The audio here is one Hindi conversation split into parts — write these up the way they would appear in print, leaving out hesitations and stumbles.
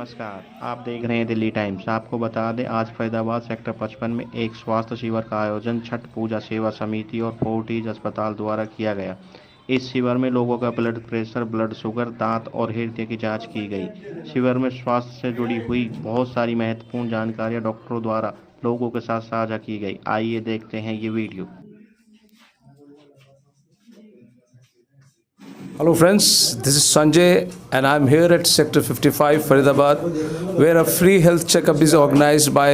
नमस्कार, आप देख रहे हैं दिल्ली टाइम्स। आपको बता दें, आज फरीदाबाद सेक्टर 55 में एक स्वास्थ्य शिविर का आयोजन छठ पूजा सेवा समिति और फोर्टिज अस्पताल द्वारा किया गया। इस शिविर में लोगों का ब्लड प्रेशर, ब्लड शुगर, दांत और हृदय की जांच की गई। शिविर में स्वास्थ्य से जुड़ी हुई बहुत सारी महत्वपूर्ण जानकारियां डॉक्टरों द्वारा लोगों के साथ साझा की गई। आइए देखते हैं ये video. Hello friends, this is Sanjay and I'm here at Sector 55 Faridabad where a free health checkup is organized by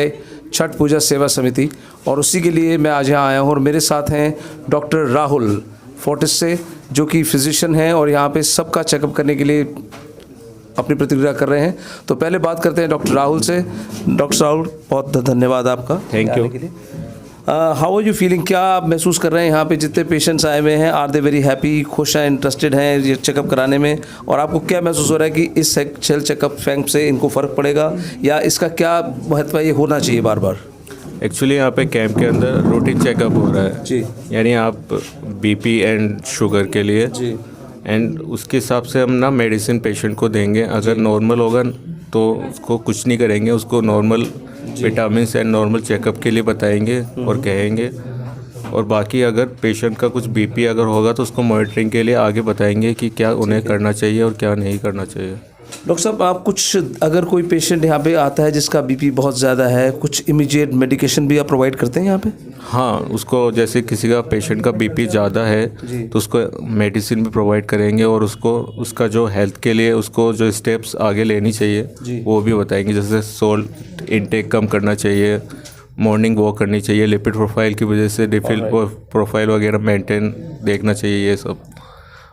Chhath Puja Seva Samiti और उसी के लिए मैं आज यहाँ आया हूँ और मेरे साथ हैं डॉक्टर राहुल फोर्टिस से, जो कि फिजिशियन हैं और यहाँ पे सबका चेकअप करने के लिए अपनी प्रतिक्रिया कर रहे हैं। तो पहले बात करते हैं डॉक्टर राहुल से। डॉक्टर राहुल, बहुत धन्यवाद आपका। Thank you. How are you feeling? क्या आप महसूस कर रहे हैं यहाँ पे जितने पेशेंट्स आए हुए हैं? आर दे वेरी हैप्पी, खुश हैं, इंटरेस्टेड हैं ये चेकअप कराने में? और आपको क्या महसूस हो रहा है कि इस हेल्थ चेकअप फैंक से इनको फ़र्क पड़ेगा या इसका क्या महत्व ये होना चाहिए बार बार? एक्चुअली यहाँ पे कैंप के अंदर रूटीन चेकअप हो रहा है जी, यानी आप बीपी एंड शुगर के लिए जी, एंड उसके हिसाब से हम ना मेडिसिन पेशेंट को देंगे। अगर नॉर्मल होगा तो उसको कुछ नहीं करेंगे, उसको normal vitamin and normal checkup के लिए बताएंगे और कहेंगे। और बाकी अगर पेशेंट का कुछ बीपी अगर होगा तो उसको मॉनिटरिंग के लिए आगे बताएंगे कि क्या उन्हें करना चाहिए और क्या नहीं करना चाहिए। डॉक्टर साहब, आप कुछ अगर कोई पेशेंट यहाँ पे आता है जिसका बीपी बहुत ज़्यादा है, कुछ इमीडिएट मेडिकेशन भी आप प्रोवाइड करते हैं यहाँ पे? हाँ, उसको जैसे किसी का पेशेंट का बीपी ज़्यादा है तो उसको मेडिसिन भी प्रोवाइड करेंगे और उसको उसका जो हेल्थ के लिए उसको जो स्टेप्स आगे लेनी चाहिए वो भी बताएंगे। जैसे सोल्ट इनटेक कम करना चाहिए, मॉर्निंग वॉक करनी चाहिए, लिपिड प्रोफाइल की वजह से लिपिड प्रोफाइल वगैरह मेंटेन देखना चाहिए, ये सब।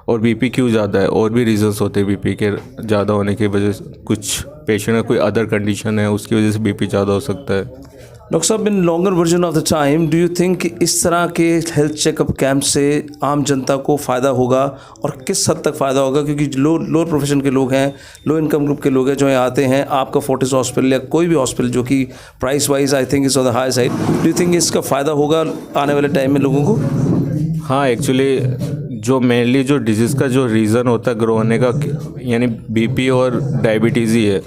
और बीपी क्यों ज़्यादा है, और भी रीजंस होते हैं बीपी के ज़्यादा होने की वजह से। कुछ पेशेंट का कोई अदर कंडीशन है उसकी वजह से बीपी ज़्यादा हो सकता है। डॉक्टर साहब, इन longer version of the time do you think इस तरह के हेल्थ चेकअप कैंप से आम जनता को फ़ायदा होगा और किस हद तक फ़ायदा होगा? क्योंकि लोअर प्रोफेशन के लोग हैं, लो इनकम ग्रुप के लोग हैं जो यहाँ आते हैं, आपका फोर्टिस हॉस्पिटल या कोई भी हॉस्पिटल जो कि price wise I think is on the high side, do you think इसका फ़ायदा होगा आने वाले टाइम में लोगों को? हाँ, एक्चुअली जो मेनली जो डिजीज़ का जो रीज़न होता है ग्रो होने का, यानी बीपी और डायबिटीज़ ही है।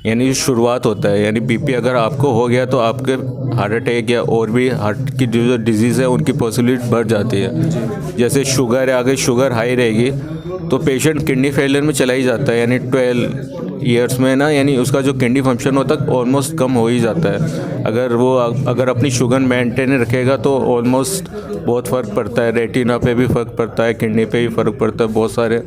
यानी शुरुआत होता है, यानी बीपी अगर आपको हो गया तो आपके हार्ट अटैक या और भी हार्ट की जो डिजीज़ है उनकी पॉसिबिलिटी बढ़ जाती है। जैसे शुगर है, अगर शुगर हाई रहेगी तो पेशेंट किडनी फेलियर में चला ही जाता है, यानी 12 ईयर्स में ना, यानी उसका जो किडनी फंक्शन होता है ऑलमोस्ट कम हो ही जाता है। अगर अपनी शुगर मेंटेन रखेगा तो ऑलमोस्ट बहुत फ़र्क पड़ता है, रेटिना पे भी फ़र्क पड़ता है, किडनी पे भी फ़र्क पड़ता है, बहुत सारे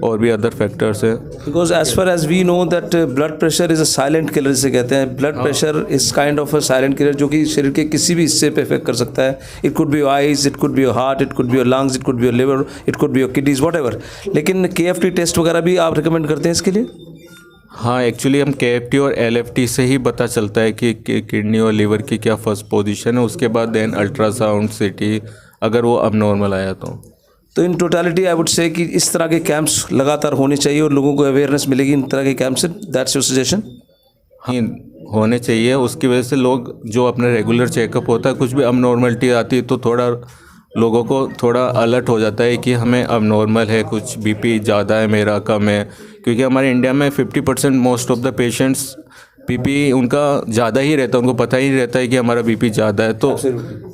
और भी अदर फैक्टर्स हैं। Because as far as we know that blood pressure is a silent killer जिसे कहते हैं। Blood pressure is kind of a silent killer जो कि शरीर के किसी भी हिस्से पे इफेक्ट कर सकता है। It could be your eyes, it could be your heart, it could be your lungs, it could be your liver, it could be your kidneys, what ever. लेकिन KFT टेस्ट वगैरह भी आप रिकमेंड करते हैं इसके लिए? हाँ, एक्चुअली हम KFT और LFT से ही पता चलता है कि किडनी और लीवर की क्या फर्स्ट पोजीशन है, उसके बाद देन अल्ट्रासाउंड, CT अगर वो अब नॉर्मल आया तो in totality I would say कि इस तरह के कैंप्स लगातार होने चाहिए और लोगों को अवेयरनेस मिलेगी इन तरह के कैंप से। That's your suggestion? हाँ, होने चाहिए। उसकी वजह से लोग जो अपना रेगुलर चेकअप होता है, कुछ भी अब नॉर्मलिटी आती है तो थोड़ा लोगों को थोड़ा अलर्ट हो जाता है कि हमें अब नॉर्मल है, कुछ बीपी ज़्यादा है, मेरा कम है। क्योंकि हमारे इंडिया में 50% most of the patients BP उनका ज़्यादा ही रहता है, उनको पता ही नहीं रहता है कि हमारा बीपी ज़्यादा है। तो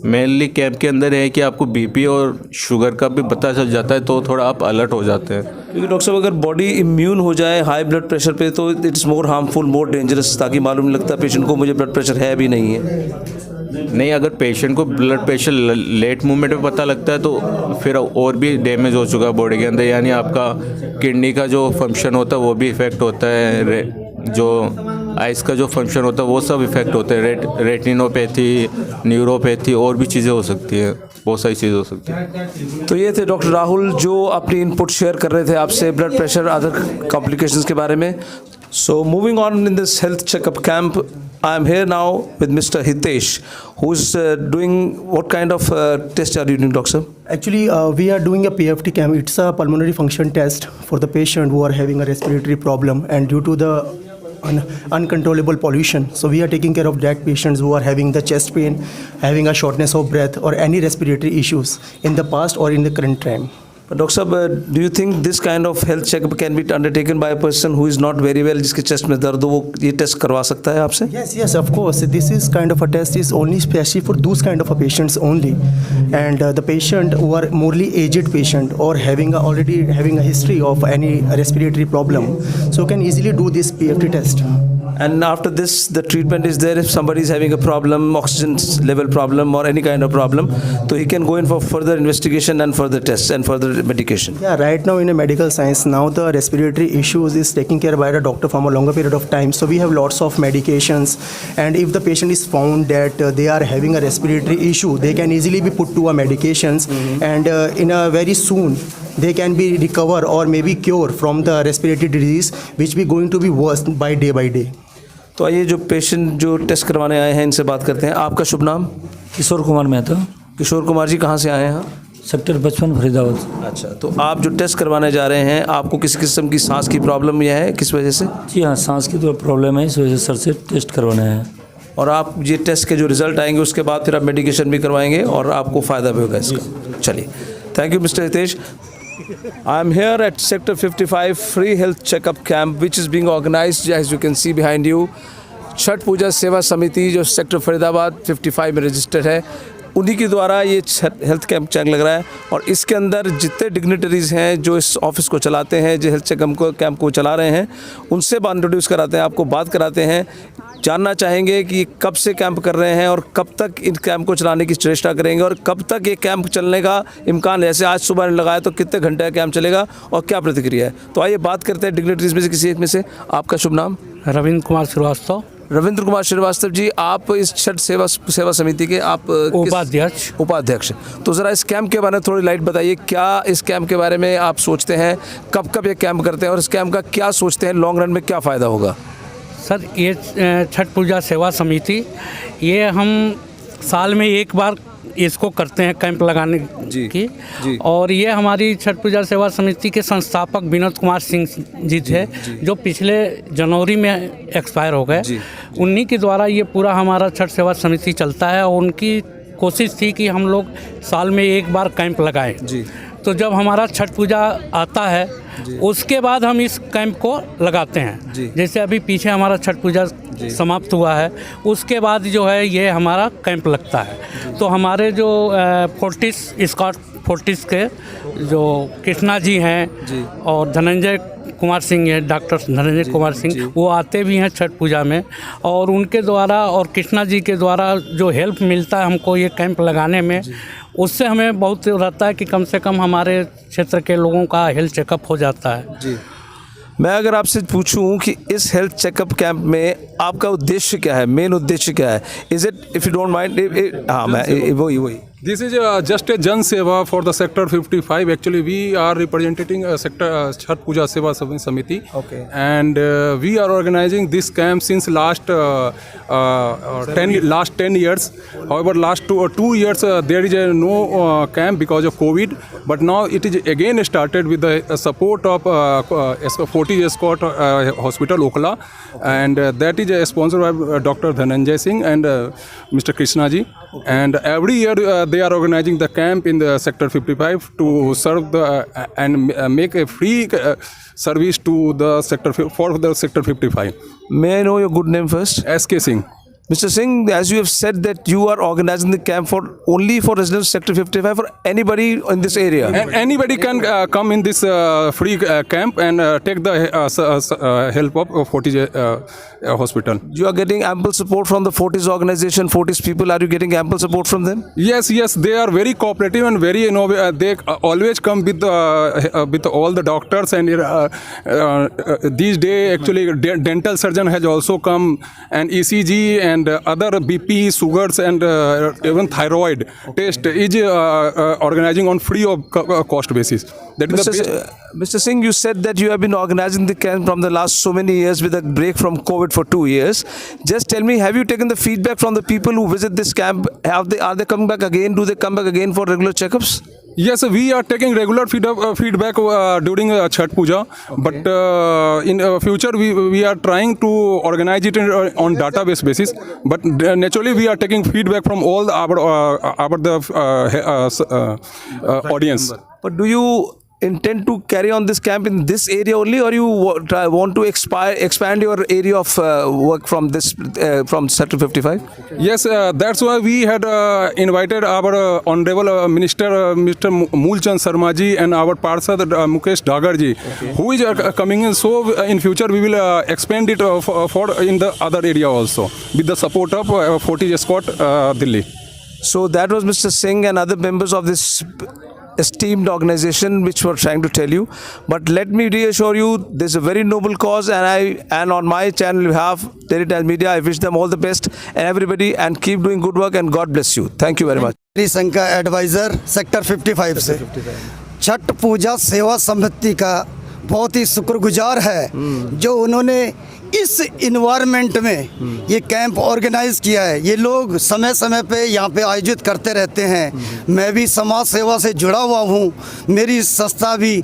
मेनली कैंप के अंदर है कि आपको बीपी और शुगर का भी पता चल जाता है तो थोड़ा आप अलर्ट हो जाते हैं। क्योंकि डॉक्टर साहब, अगर बॉडी इम्यून हो जाए हाई ब्लड प्रेशर पे तो it's more harmful, more dangerous, ताकि मालूम नहीं लगता पेशेंट को मुझे ब्लड प्रेशर है भी नहीं है। नहीं, अगर पेशेंट को ब्लड प्रेशर लेट मूवमेंट में पता लगता है तो फिर और भी डैमेज हो चुका है बॉडी के अंदर, यानी आपका किडनी का जो फंक्शन होता है वो भी इफ़ेक्ट होता है, जो आइस का जो फंक्शन होता है वो सब इफ़ेक्ट होते हैं, रेटिनोपैथी, न्यूरोपैथी और भी चीज़ें हो सकती हैं, बहुत सारी चीज़ें हो सकती हैं। तो ये थे डॉक्टर राहुल जो अपनी इनपुट शेयर कर रहे थे आपसे ब्लड प्रेशर, अदर कॉम्प्लिकेशंस के बारे में। So moving on in this health checkup camp, I am here now with Mr. Hitesh, who is doing what kind of test are you doing, doctor? Actually, we are doing a PFT camp. It's a pulmonary function test for the patient who are having a respiratory problem and due to the uncontrollable pollution. So we are taking care of that patients who are having the chest pain, having a shortness of breath or any respiratory issues in the past or in the current time. Doctor साहब, do you think this kind of health checkup can be undertaken by a person who is not very well, जिसके चेस्ट में दर्द हो, वो ये टेस्ट करवा सकता है आपसे? Yes, of course. This is kind of a test is only specially for those kind of a patients only, and the patient who are morely aged patient or already having a history of any respiratory problem, so can easily do this PFT test. And after this, the treatment is there if somebody is having a problem, oxygen level problem or any kind of problem, so he can go in for further investigation and further tests and further medication. Yeah, right now in a medical science, now the respiratory issues is taken care by the doctor from a longer period of time. So we have lots of medications, and if the patient is found that they are having a respiratory issue, they can easily be put to a medications, and in a very soon they can be recover or maybe cure from the respiratory disease, which be going to be worse by day. तो आइए जो पेशेंट जो टेस्ट करवाने आए हैं इनसे बात करते हैं। आपका शुभ नाम? किशोर कुमार मेहता। किशोर कुमार जी, कहाँ से आए हैं? सेक्टर 55 फरीदाबाद। अच्छा, तो आप जो टेस्ट करवाने जा रहे हैं, आपको किस किस्म की सांस की प्रॉब्लम यह है, किस वजह से? जी हाँ, सांस की तो प्रॉब्लम है, इस वजह से सर से टेस्ट करवाना है। और आप ये टेस्ट के जो रिजल्ट आएंगे उसके बाद फिर आप मेडिकेशन भी करवाएंगे और आपको फ़ायदा भी होगा इसका। चलिए, thank you mister Hitesh. I am here at Sector 55 free health checkup camp which is being organized as you can see behind you. Chhath Puja Seva Samiti जो सेक्टर फरीदाबाद 55 में रजिस्टर्ड है, उन्हीं के द्वारा ये हेल्थ कैंप चेक लग रहा है। और इसके अंदर जितने डिग्निटरीज़ हैं जो इस ऑफिस को चलाते हैं, जो हेल्थ चेकअप कैंप को चला रहे हैं, उनसे बात इंट्रोड्यूस कराते हैं, आपको बात कराते हैं, जानना चाहेंगे कि कब से कैंप कर रहे हैं और कब तक इन कैंप को चलाने की चेष्टा करेंगे और कब तक ये कैंप चलने का इम्कान है। जैसे आज सुबह लगाया तो कितने घंटे का कैंप चलेगा और क्या प्रतिक्रिया है। तो आइए बात करते हैं डिग्निटरीज़ में से किसी एक में से। आपका शुभ नाम? रविंद्र कुमार श्रीवास्तव। रविंद्र कुमार श्रीवास्तव जी, आप इस छठ सेवा समिति के आप उपाध्यक्ष। तो ज़रा इस कैंप के बारे में थोड़ी लाइट बताइए, क्या इस कैंप के बारे में आप सोचते हैं, कब ये कैंप करते हैं और इस कैंप का क्या सोचते हैं, लॉन्ग रन में क्या फ़ायदा होगा? सर, ये छठ पूजा सेवा समिति, ये हम साल में एक बार इसको करते हैं कैंप लगाने की। और ये हमारी छठ पूजा सेवा समिति के संस्थापक विनोद कुमार सिंह जी थे, जो पिछले जनवरी में एक्सपायर हो गए। उन्हीं के द्वारा ये पूरा हमारा छठ सेवा समिति चलता है और उनकी कोशिश थी कि हम लोग साल में एक बार कैंप लगाएं। तो जब हमारा छठ पूजा आता है उसके बाद हम इस कैंप को लगाते हैं। जैसे अभी पीछे हमारा छठ पूजा समाप्त हुआ है, उसके बाद जो है ये हमारा कैंप लगता है। तो हमारे जो स्कॉट फोर्टिस के जो कृष्णा जी हैं और धनंजय कुमार सिंह है, डॉक्टर धनंजय कुमार सिंह, वो आते भी हैं छठ पूजा में। और उनके द्वारा और कृष्णा जी के द्वारा जो हेल्प मिलता है हमको ये कैंप लगाने में, उससे हमें बहुत रहता है कि कम से कम हमारे क्षेत्र के लोगों का हेल्थ चेकअप हो जाता है। मैं अगर आपसे पूछूं कि इस हेल्थ चेकअप कैंप में आपका उद्देश्य क्या है, मेन उद्देश्य क्या है? Is it, if you don't mind, हाँ मैं वही This is just a Jan Seva for the Sector 55. Actually, we are representing Sector Chhat Puja Seva Samiti. Okay. And we are organizing this camp since last 10 years. However, last two years there is no camp because of COVID. But now it is again started with the support of Fortis Escort Hospital, Okla. And that is sponsored by Dr. Dhananjay Singh and Mr. Krishna ji. And every year they are organizing the camp in the Sector 55 to serve and make a free service to the Sector 55. May I know your good name first? S.K. Singh. Mr. Singh, as you have said that you are organizing the camp only for residents of Sector 55, for anybody in this area. And anybody can come in this free camp and take the help of Fortis Hospital. You are getting ample support from the Fortis organization, Fortis people. Are you getting ample support from them? Yes, they are very cooperative and very innovative. They always come with all the doctors, and these days actually dental surgeon has also come, and ECG and other BP, sugars and even thyroid test is organizing on free of cost basis. That is Mr. Singh, you said that you have been organizing the camp from the last so many years with a break from COVID for 2 years. Just tell me, have you taken the feedback from the people who visit this camp? Are they coming back again? Do they come back again for regular checkups? Yes, we are taking regular feedback during Chhat Puja, but in future we are trying to organize it on database basis. But naturally we are taking feedback from all our audience. But do you intend to carry on this camp in this area only, or you want to expand your area of work from this from Sector 55? Yes, that's why we had invited our honorable Minister Mr. Moolchand Sharma ji and our Parsad Mukesh Dagar ji, who is coming in. So in future we will expand it for in the other area also with the support of Fortis Escort Delhi. So that was Mr. Singh and other members of this esteemed organization which were trying to tell you. But let me reassure you, this is a very noble cause, and on my channel you have Daily Times Media. I wish them all the best and everybody, and keep doing good work, and God bless you. Thank you very much. संघ का एडवाइज़र सेक्टर 55 से छठ पूजा सेवा समिति का बहुत ही शुक्रगुजार है जो उन्होंने इस इन्वायरमेंट में ये कैंप ऑर्गेनाइज किया है। ये लोग समय समय पे यहाँ पे आयोजित करते रहते हैं। मैं भी समाज सेवा से जुड़ा हुआ हूँ, मेरी संस्था भी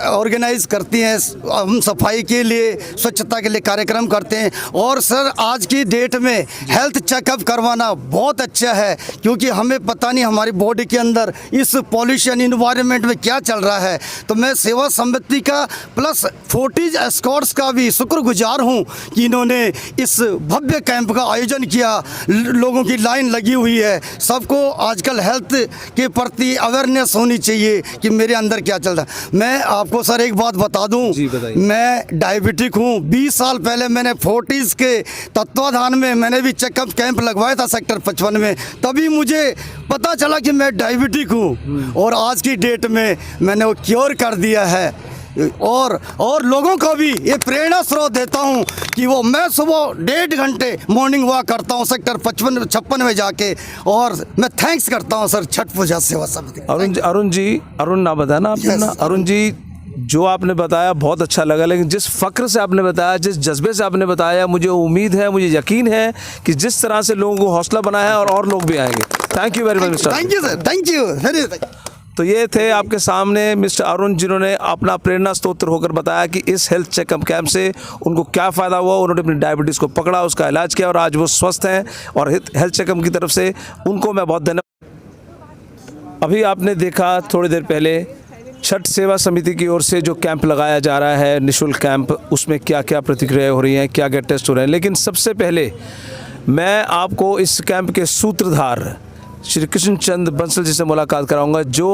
ऑर्गेनाइज करती हैं। हम सफाई के लिए, स्वच्छता के लिए कार्यक्रम करते हैं। और सर आज की डेट में हेल्थ चेकअप करवाना बहुत अच्छा है, क्योंकि हमें पता नहीं हमारी बॉडी के अंदर इस पॉल्यूशन इन्वायरमेंट में क्या चल रहा है। तो मैं सेवा समिति का प्लस फोर्टिज एस्कॉर्ट्स का भी शुक्रगुजार हूँ कि इन्होंने इस भव्य कैंप का आयोजन किया। लोगों की लाइन लगी हुई है। सबको आजकल हेल्थ के प्रति अवेयरनेस होनी चाहिए कि मेरे अंदर क्या चल रहा है। मैं आपको सर एक बात बता दूं, मैं डायबिटिक हूं। 20 साल पहले मैंने फोर्टिस के तत्वाधान में मैंने भी चेकअप कैंप लगवाया था सेक्टर 55 में, तभी मुझे पता चला कि मैं डायबिटिक हूं। और आज की डेट में मैंने वो क्योर कर दिया है। और लोगों को भी ये प्रेरणा स्रोत देता हूँ कि वो मैं सुबह 1.5 घंटे मॉर्निंग वॉक करता हूँ सेक्टर 56 में जाके, और मैं थैंक्स करता हूँ सर छठ पूजा सेवा समिति। अरुण ना बताना आपने ना, अरुण जी जो आपने बताया बहुत अच्छा लगा, लेकिन जिस फ़क्र से आपने बताया, जिस जज्बे से आपने बताया, मुझे उम्मीद है, मुझे यकीन है कि जिस तरह से लोगों को हौसला बनाया है और लोग भी आएंगे। Thank you very much mister. Thank you sir, thank you. तो ये थे आपके सामने मिस्टर अरुण, जिन्होंने अपना प्रेरणा स्रोत होकर बताया कि इस हेल्थ चेकअप कैंप से उनको क्या फ़ायदा हुआ। उन्होंने अपनी डायबिटीज़ को पकड़ा, उसका इलाज किया और आज वो स्वस्थ हैं। और हेल्थ चेकअप की तरफ से उनको मैं बहुत धन्यवाद। अभी आपने देखा थोड़ी देर पहले छठ सेवा समिति की ओर से जो कैंप लगाया जा रहा है, निःशुल्क कैंप, उसमें क्या क्या प्रतिक्रिया हो रही हैं, क्या क्या टेस्ट हो रहे हैं। लेकिन सबसे पहले मैं आपको इस कैंप के सूत्रधार श्री कृष्ण चंद बंसल जी से मुलाकात कराऊंगा, जो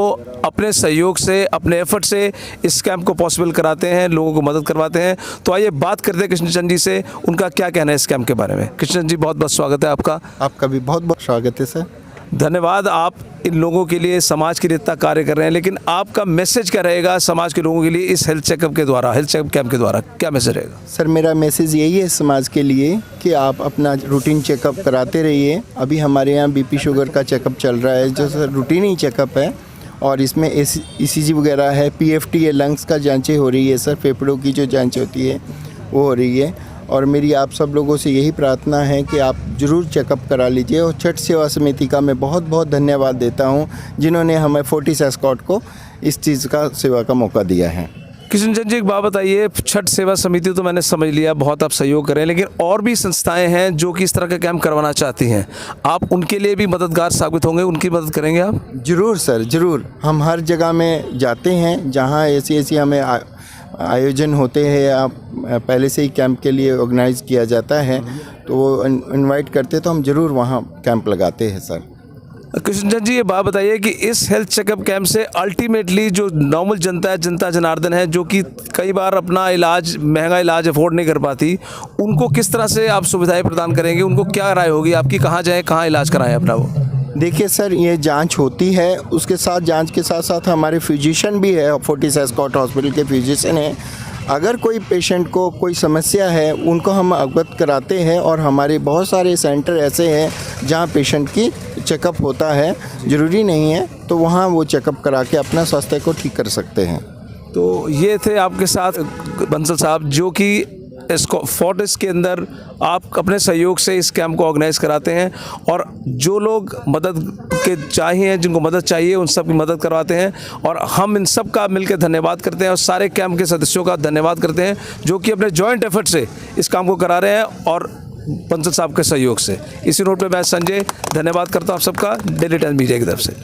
अपने सहयोग से, अपने एफर्ट से इस कैंप को पॉसिबल कराते हैं, लोगों को मदद करवाते हैं। तो आइए बात करते हैं कृष्ण चंद जी से, उनका क्या कहना है इस कैंप के बारे में। कृष्ण जी बहुत बहुत स्वागत है आपका। आपका भी बहुत बहुत स्वागत है सर। धन्यवाद, आप इन लोगों के लिए, समाज के लिए इतना कार्य कर रहे हैं। लेकिन आपका मैसेज क्या रहेगा समाज के लोगों के लिए इस हेल्थ चेकअप के द्वारा, हेल्थ चेकअप कैंप के द्वारा क्या मैसेज रहेगा? सर मेरा मैसेज यही है समाज के लिए कि आप अपना रूटीन चेकअप कराते रहिए। अभी हमारे यहाँ बीपी शुगर का चेकअप चल रहा है, जो सर रूटीन ही चेकअप है, और इसमें ECG वगैरह है, PFT है, लंग्स का जाँचें हो रही है सर, फेफड़ों की जो जाँच होती है वो हो रही है। और मेरी आप सब लोगों से यही प्रार्थना है कि आप ज़रूर चेकअप करा लीजिए। और छठ सेवा समिति का मैं बहुत बहुत धन्यवाद देता हूं, जिन्होंने हमें फोर्टिस एस्कॉर्ट को इस चीज़ का सेवा का मौका दिया है। कृष्ण चंद जी एक बात बताइए, छठ सेवा समिति तो मैंने समझ लिया, बहुत आप सहयोग करें, लेकिन और भी संस्थाएं हैं जो कि इस तरह का कैंप करवाना चाहती हैं, आप उनके लिए भी मददगार साबित होंगे, उनकी मदद करेंगे आप? ज़रूर सर, ज़रूर। हम हर जगह में जाते हैं जहाँ ऐसी हमें आयोजन होते हैं या पहले से ही कैंप के लिए ऑर्गेनाइज किया जाता है, तो वो इनवाइट करते तो हम ज़रूर वहाँ कैंप लगाते हैं सर। कृष्णचंद जी ये बात बताइए कि इस हेल्थ चेकअप कैंप से अल्टीमेटली जो नॉर्मल जनता है, जनता जनार्दन है, जो कि कई बार अपना इलाज, महंगा इलाज अफोर्ड नहीं कर पाती, उनको किस तरह से आप सुविधाएं प्रदान करेंगे? उनको क्या राय होगी आपकी, कहाँ जाएँ, कहाँ इलाज कराएं अपना? वो देखिए सर, ये जांच होती है, उसके साथ जांच के साथ साथ हमारे फिजिशियन भी है, फोर्टिस एस्कॉर्ट हॉस्पिटल के फिजिशियन हैं। अगर कोई पेशेंट को कोई समस्या है उनको हम अवगत कराते हैं, और हमारे बहुत सारे सेंटर ऐसे हैं जहां पेशेंट की चेकअप होता है। ज़रूरी नहीं है तो वहां वो चेकअप करा के अपना स्वास्थ्य को ठीक कर सकते हैं। तो ये थे आपके साथ बंसल साहब, जो कि फोर्टिस के अंदर आप अपने सहयोग से इस कैंप को ऑर्गेनाइज कराते हैं, और जो लोग मदद के चाहिए, जिनको मदद चाहिए, उन सब की मदद करवाते हैं। और हम इन सब का मिलकर धन्यवाद करते हैं, और सारे कैंप के सदस्यों का धन्यवाद करते हैं जो कि अपने जॉइंट एफर्ट से इस काम को करा रहे हैं, और बंसल साहब के सहयोग से। इसी नोट पे मैं संजय धन्यवाद करता हूँ आप सबका, डेली टाइम्स मीडिया की तरफ से।